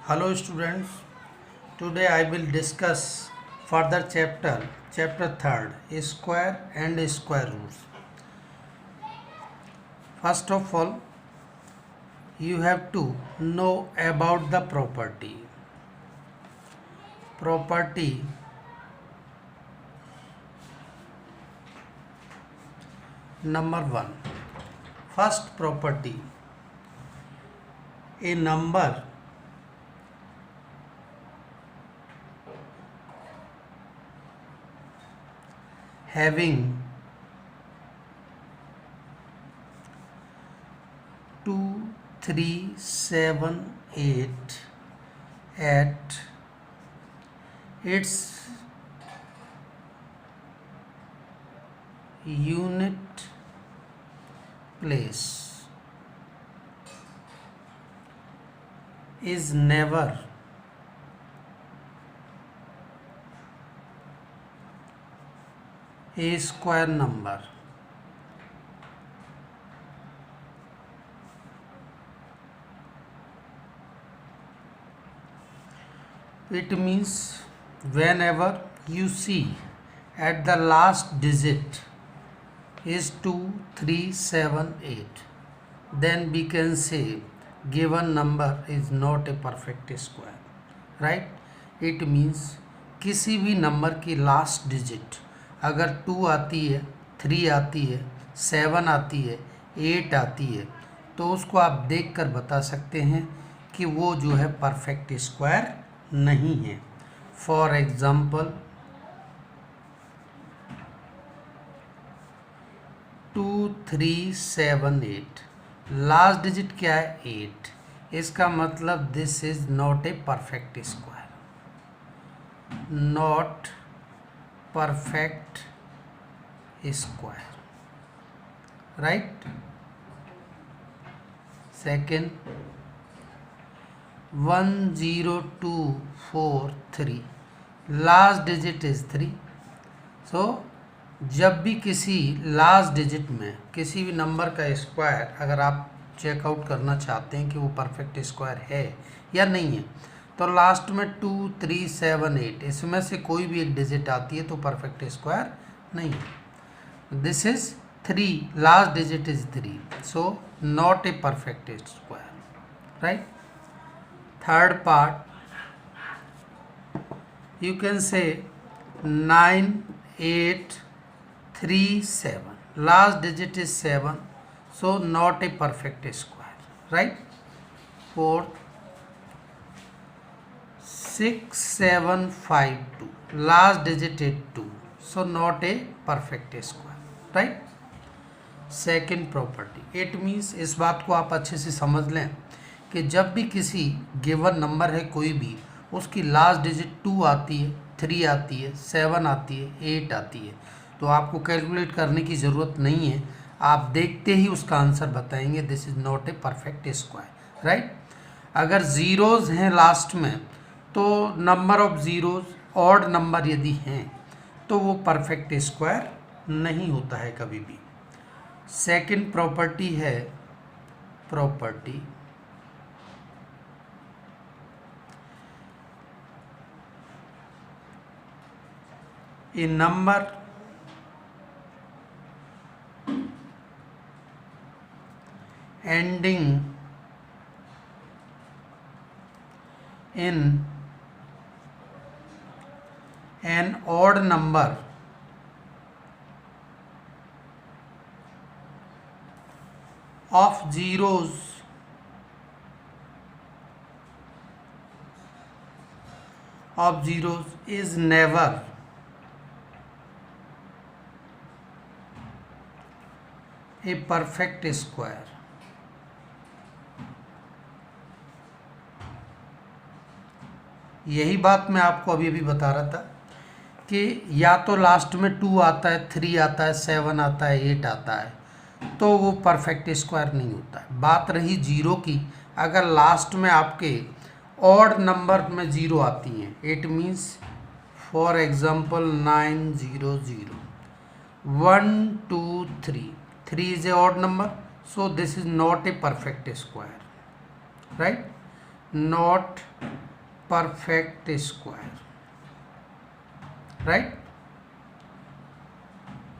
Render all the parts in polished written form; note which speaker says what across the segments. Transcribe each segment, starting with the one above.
Speaker 1: Hello students, today I will discuss further chapter 3rd, square and square roots. First of all, you have to know about the property. Property number 1. First property, a number having 2, 3, 7, 8 at its unit place is never a square number. It means whenever you see at the last digit is 2, 3, 7, 8, then we can say given number is not a perfect square, right? It means किसी भी number की last digit अगर 2 आती है, 3 आती है, 7 आती है, 8 आती है, तो उसको आप देखकर बता सकते हैं कि वो जो है परफेक्ट स्क्वायर नहीं है. फॉर एग्जाम्पल 2, 3, 7, 8, लास्ट डिजिट क्या है 8. इसका मतलब this is not a perfect square, not perfect square, right. Second 1, 0, 2, 4, 3, last digit is 3. सो जब भी किसी लास्ट डिजिट में किसी भी नंबर का स्क्वायर अगर आप चेकआउट करना चाहते हैं कि वो परफेक्ट स्क्वायर है या नहीं है, तो लास्ट में 2, 3, 7, 8 इसमें से कोई भी एक डिजिट आती है तो परफेक्ट स्क्वायर नहीं है. This is 3, last digit is 3, so not a perfect square, right. Third part, you can say 9, 8, 3, 7, last digit is 7, so not a perfect square, right. Fourth 6, 7, 5, 2, last digit is 2, so not a perfect square, right. Second property, it means इस बात को आप अच्छे से समझ लें कि जब भी किसी गिवन नंबर है कोई भी, उसकी लास्ट डिजिट 2 आती है, 3 आती है, 7 आती है, 8 आती है, तो आपको कैलकुलेट करने की ज़रूरत नहीं है, आप देखते ही उसका आंसर बताएंगे. This is not a perfect square, right. अगर ज़ीरोज़ हैं लास्ट में तो number of zeros odd number यदि हैं तो वो परफेक्ट स्क्वायर नहीं होता है कभी भी. सेकंड प्रॉपर्टी है property a number ending in an odd number of zeros is never a perfect square. यही बात मैं आपको अभी बता रहा था कि या तो लास्ट में 2 आता है, 3 आता है, 7 आता है, 8 आता है, तो वो परफेक्ट स्क्वायर नहीं होता है. बात रही जीरो की, अगर लास्ट में आपके ऑड नंबर में जीरो आती हैं, it means for example 9, 0, 0, 1, 2, 3, 3 is a odd number, so this is not a perfect square, right? Not perfect square, right?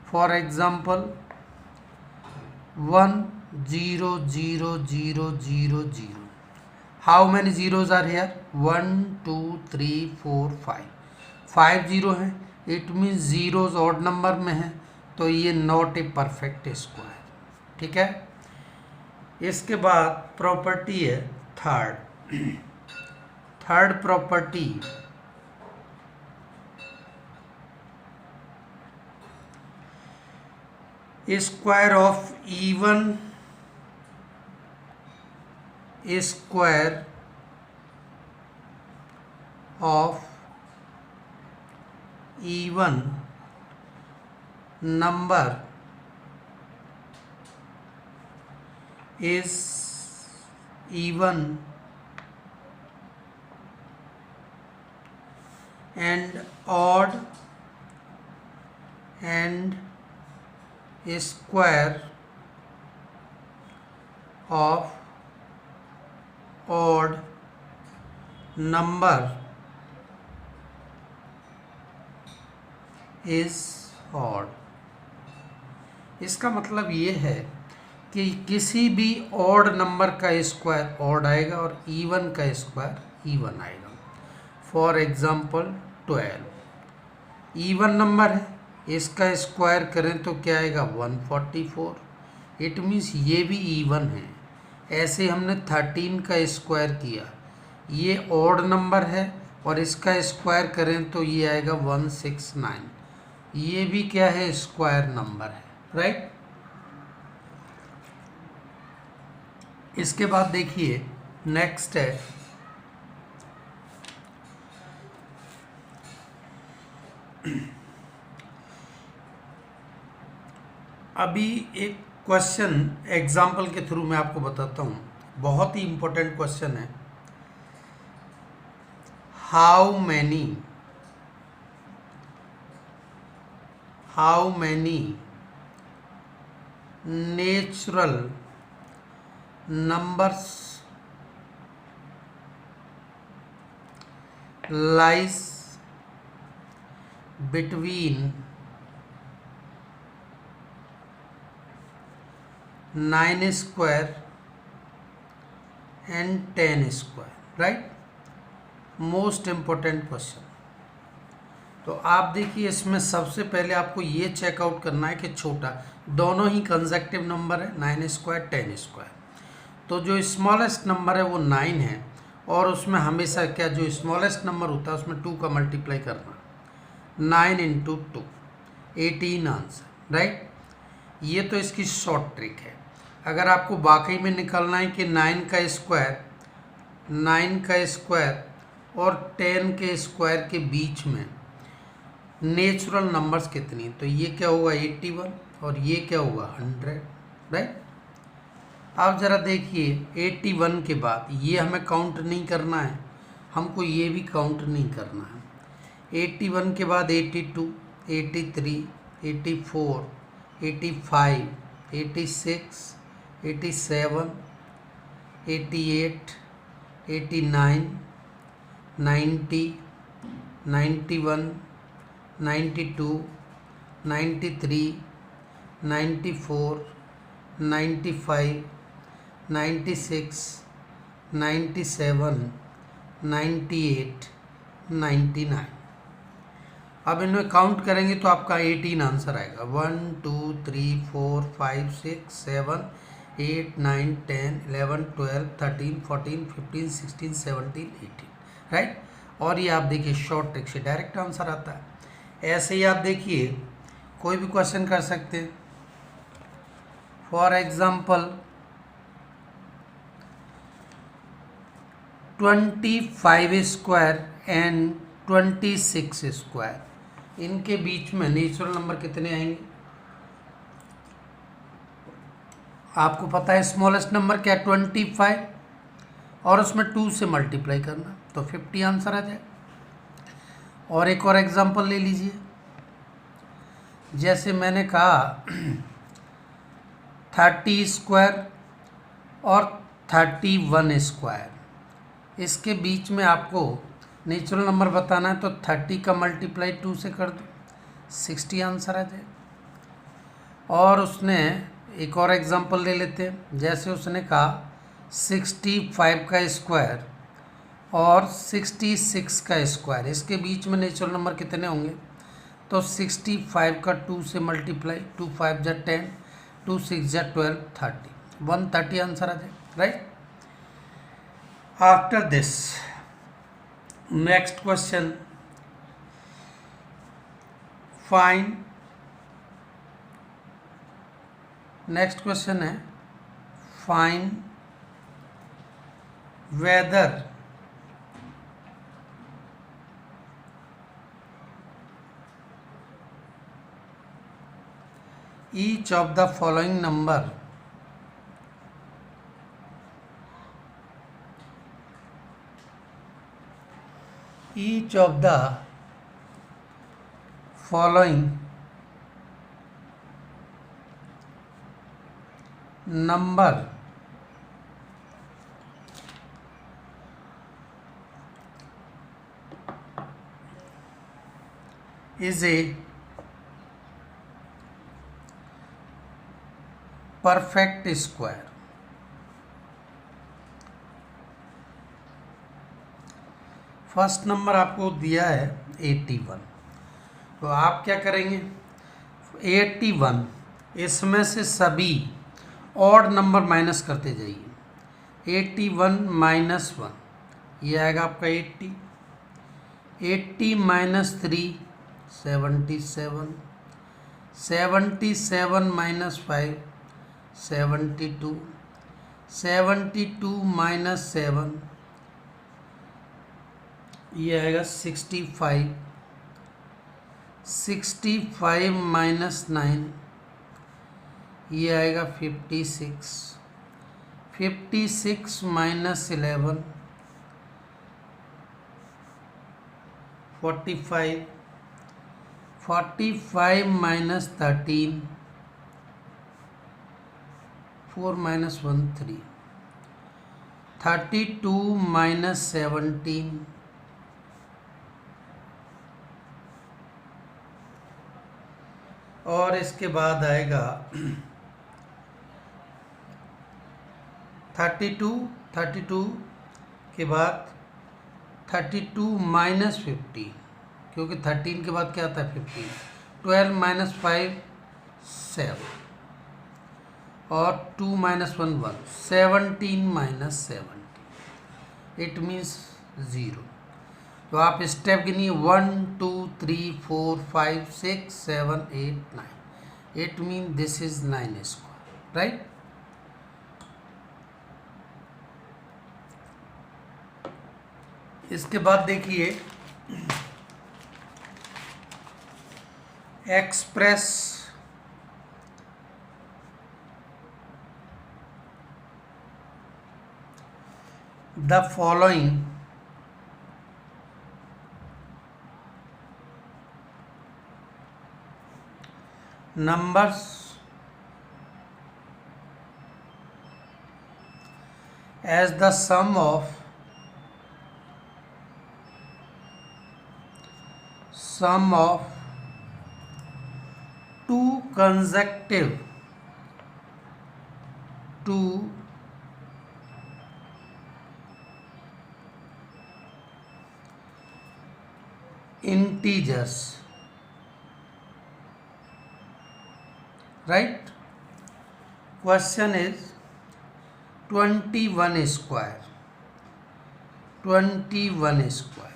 Speaker 1: For example, 1 0 0 0 0 0. How many zeros are here? 1 2 3 4 5. 5 zero हैं, it means zeros odd number में है, तो ये not a perfect square. ठीक है। इसके बाद property है third property, square of even square of even number is even and odd and square of odd number is odd. इसका मतलब ये है कि किसी भी ऑड नंबर का स्क्वायर ऑड आएगा और इवन का स्क्वायर इवन आएगा। फॉर एग्जांपल 12 इवन नंबर है, इसका स्क्वायर करें तो क्या आएगा 144, इट मीन्स ये भी इवन है। ऐसे हमने 13 का स्क्वायर किया, ये ऑड नंबर है और इसका स्क्वायर करें तो ये आएगा 169, ये भी क्या है स्क्वायर नंबर है, राइट। इसके बाद देखिए नेक्स्ट है अभी एक क्वेश्चन एग्जाम्पल के थ्रू मैं आपको बताता हूँ, बहुत ही इंपॉर्टेंट क्वेश्चन है। How many natural numbers lies between 9 square and 10 square, right? Most important question. तो आप देखिए इसमें सबसे पहले आपको ये चेकआउट करना है कि छोटा, दोनों ही कंसेक्टिव नंबर है 9 स्क्वायर 10 स्क्वायर, तो जो स्मॉलेस्ट नंबर है वो 9 है और उसमें हमेशा क्या जो स्मॉलेस्ट नंबर होता है उसमें 2 का मल्टीप्लाई करना, 9 × 2 18 आंसर, राइट। ये तो इसकी शॉर्ट ट्रिक है। अगर आपको वाकई में निकालना है कि 9 का स्क्वायर और 10 के स्क्वायर के बीच में नेचुरल नंबर्स कितनी, तो ये क्या होगा 81 और ये क्या होगा 100, राइट। आप ज़रा देखिए 81 के बाद ये हमें काउंट नहीं करना है, हमको ये भी काउंट नहीं करना है। 81 के बाद 82, 83, 84, 85, 86, 87, 88, 89, 90, 91, 92, 93, 94, 95, 96, 97, 98, 99। अब इनमें काउंट करेंगे तो आपका 18 आंसर आएगा। 1 2 3 4 5 6 7 8 9 10 11 12 13 14 15 16 17 18, राइट। और ये आप देखिए शॉर्ट ट्रिक से डायरेक्ट आंसर आता है। ऐसे ही आप देखिए कोई भी क्वेश्चन कर सकते हैं। For example 25 square and 26 square, इनके बीच में नेचुरल नंबर कितने आएंगे? आपको पता है स्मॉलेस्ट नंबर क्या 25 और उसमें 2 से मल्टीप्लाई करना तो 50 आंसर आ जाए। और एक और एग्जांपल ले लीजिए, जैसे मैंने कहा 30 स्क्वायर और 31 स्क्वायर, इसके बीच में आपको नेचुरल नंबर बताना है तो 30 का मल्टीप्लाई 2 से कर दो, 60 आंसर आ जाएगा। और उसने एक और एग्जांपल ले लेते हैं, जैसे उसने कहा 65 का स्क्वायर और 66 का स्क्वायर, इसके बीच में नेचुरल नंबर कितने होंगे? तो 65 का 2 से मल्टीप्लाई, 2 5 जा 10, 2 6 जा 12, 30, 130 आंसर आ जाए, right. After this next question, find, next question है find whether each of the following number each of the following number is a perfect square. First number आपको दिया है 81, तो आप क्या करेंगे? 81, इसमें से सभी ऑड नंबर माइनस करते जाइए। 81 माइनस 1, ये आएगा आपका 80। 80 माइनस 3, 77। 77 माइनस 5, 72। 72 माइनस 7, ये आएगा 65। 65 माइनस 9, ये आएगा 56। 56 माइनस 11, 45। 45 minus 13, 4 minus 1 3। 32 माइनस 17, और इसके बाद आएगा 32 के बाद 32 माइनस 15, क्योंकि 13 के बाद क्या आता है 15। 12 माइनस 5 7, और 2 माइनस 1 1। 17 minus 70, it means 0। तो आप स्टेप गिनिए 1 2 3 4 5 6 7 8 9, it mean this is 9 square, right. इसके बाद देखिए express the following numbers as the sum of two consecutive integers, right? Question is 21 square, 21 square.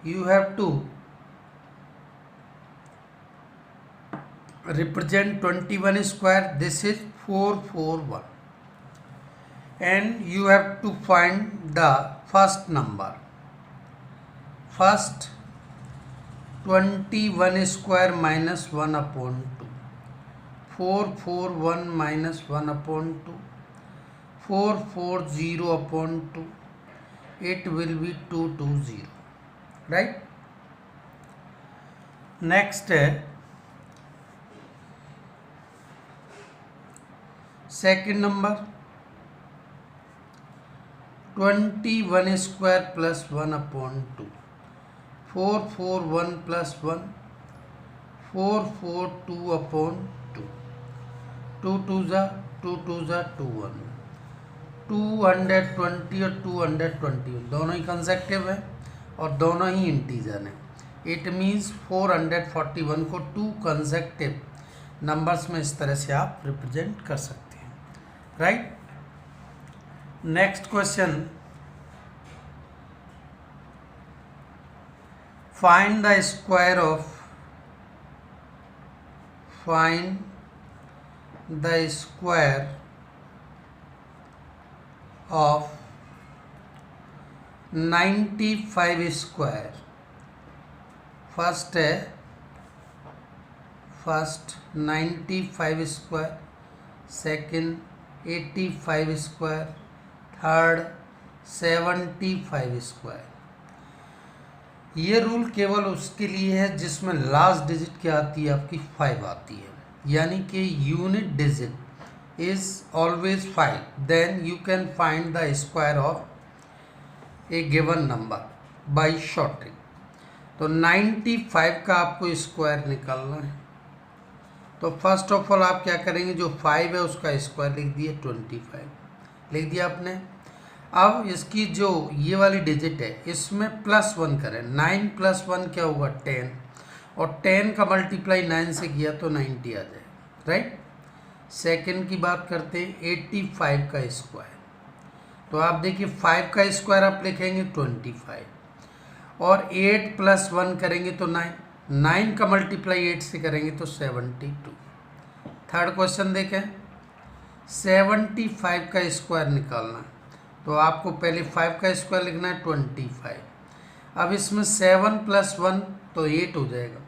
Speaker 1: You have to represent 21 square. This is 441, and you have to find the first number. First 21 square minus 1 upon 2, 441 minus 1 upon 2, 440 upon 2, it will be 220, right? Next second number 21 square plus 1/2, 441 plus 1, 442/2, 2 2 ज़ा 2 2 ज़ा 21, 220 और 221 दोनों ही consecutive है और दोनों ही integer हैं। It means 441 को 2 consecutive numbers में इस तरह से आप रिप्रेजेंट कर सकते हैं, right. Next question, find the square of of 95 square. First 95 square, second 85 square, third 75 square. ये रूल केवल उसके लिए है जिसमें लास्ट डिजिट क्या आती है, आपकी 5 आती है, यानी कि unit digit is always 5, then you can find the square of a given number by shortening। तो 95 का आपको स्क्वायर निकालना है, तो फर्स्ट ऑफ ऑल आप क्या करेंगे, जो 5 है उसका स्क्वायर लिख दिए, 25 लिख दिया आपने। अब इसकी जो ये वाली डिजिट है इसमें +1 करें, 9 + 1 क्या होगा, 10, और 10 का मल्टीप्लाई 9 से किया तो 90 आ जाए, राइट। सेकंड की बात करते हैं, 85 का स्क्वायर, तो आप देखिए 5 का स्क्वायर आप लिखेंगे 25, और 8 + 1 करेंगे तो 9, 9 का मल्टीप्लाई 8 से करेंगे तो 72। थर्ड क्वेश्चन देखें, 75 का स्क्वायर निकालना, तो आपको पहले 5 का स्क्वायर लिखना है 25, अब इसमें 7 + 1 तो 8 हो जाएगा,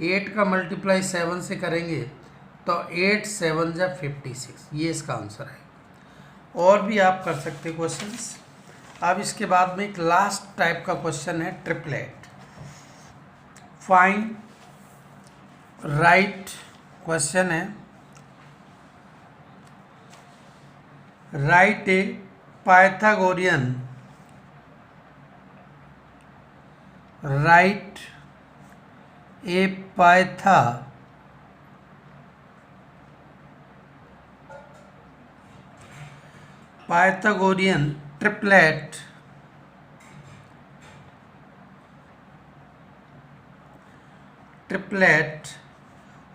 Speaker 1: 8 का मल्टीप्लाई 7 से करेंगे तो 8 7 ज़ा 56, ये इसका आंसर है। और भी आप कर सकते क्वेश्चंस। अब इसके बाद में एक लास्ट टाइप का क्वेश्चन है, ट्रिपलेट। फाइंड राइट, क्वेश्चन है, write a Pythagorean, right A Pythagorean triplet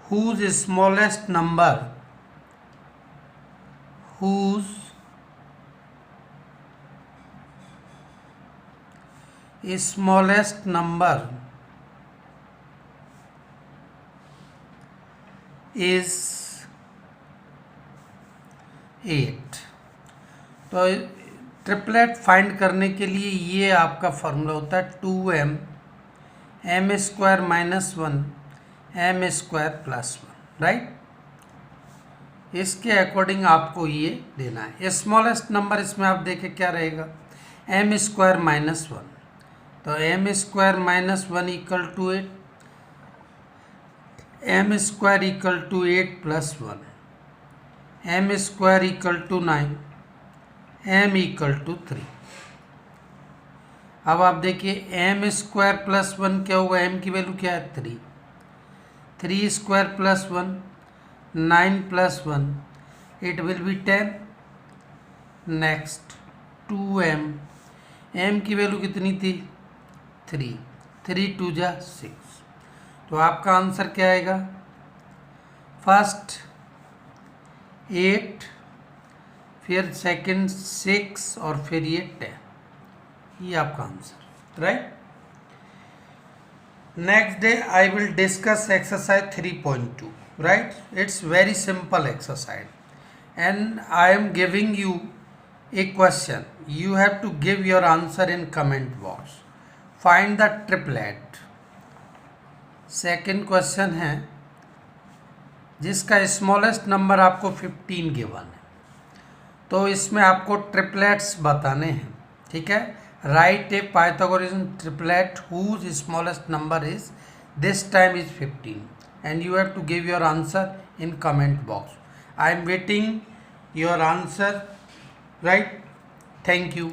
Speaker 1: whose smallest number is 8। तो ट्रिपलेट फाइंड करने के लिए ये आपका फॉर्मूला होता है 2m m² - 1 m² + 1, राइट। इसके अकॉर्डिंग आपको ये देना है। स्मॉलेस्ट नंबर इसमें आप देखें क्या रहेगा, m² - 1, तो m² - 1 = 8, m² = 8 + 1, m² = 9, m = 3। अब आप देखिए m² + 1 क्या होगा, m की वैल्यू क्या है 3, 3² + 1 9 + 1 it will be 10। Next 2m, m की वैल्यू कितनी थी 3, 3 2 ज़ा 6, तो आपका आंसर क्या आएगा, फर्स्ट 8, फिर सेकंड 6 और फिर ये 10, ये आपका answer, right. Next day I will discuss exercise 3.2, right. It's very simple exercise and I am giving you a question, you have to give your answer in comment box। find the triplet। Second question है जिसका smallest number आपको 15 given है, तो इसमें आपको triplets बताने हैं, ठीक है। Write a Pythagorean triplet whose smallest number is this time is 15 and you have to give your answer in comment box. I am waiting your answer, right? Thank you.